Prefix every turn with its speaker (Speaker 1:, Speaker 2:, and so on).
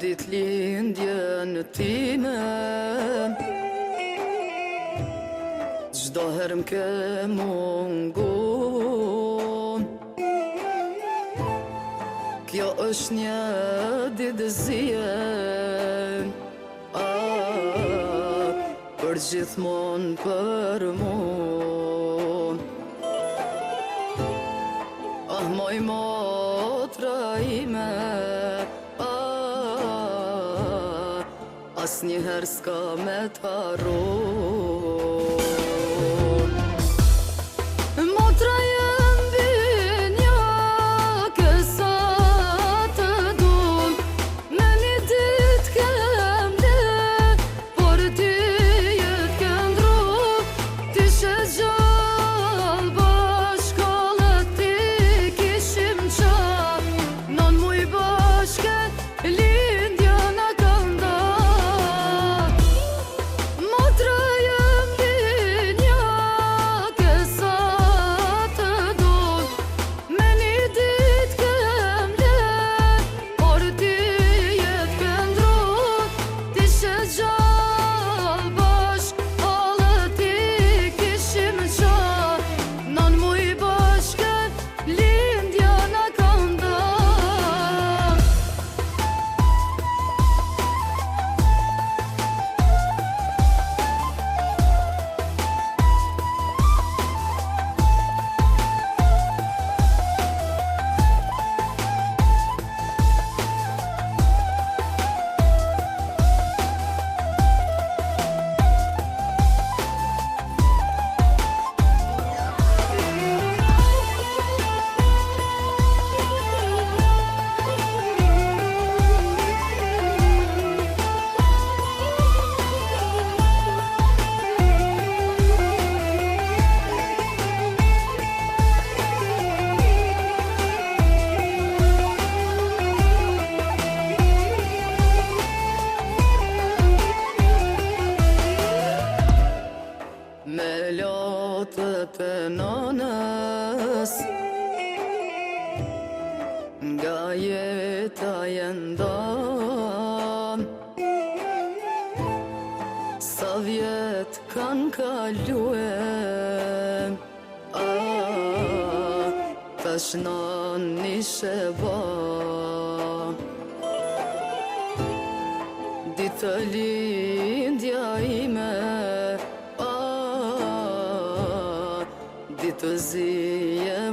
Speaker 1: ditëlindjen time, çdo herë m'ke mungun. Kjo është një ditëzie, për gjithmonë për mu. Moj motra ime, asnjëherë s'ka me t'harron. Motra jem binjake sa të dun, me një ditë kem le, por ti jet kem dru, ti she gjallë bashkallët ti kishim qa, non muj bashke lindja na kam da. Motra jem binjake sa të dun, me një ditë kem le, por ti jet kem dru, ti she gjallë bashkallët ti kishim qa, non muj bashke lindja na kam da. Me lotët e nonës, nga jeta jendan, sa vjet kanë kalue, tash nani sheba. Ditëlindja ime, ditëzie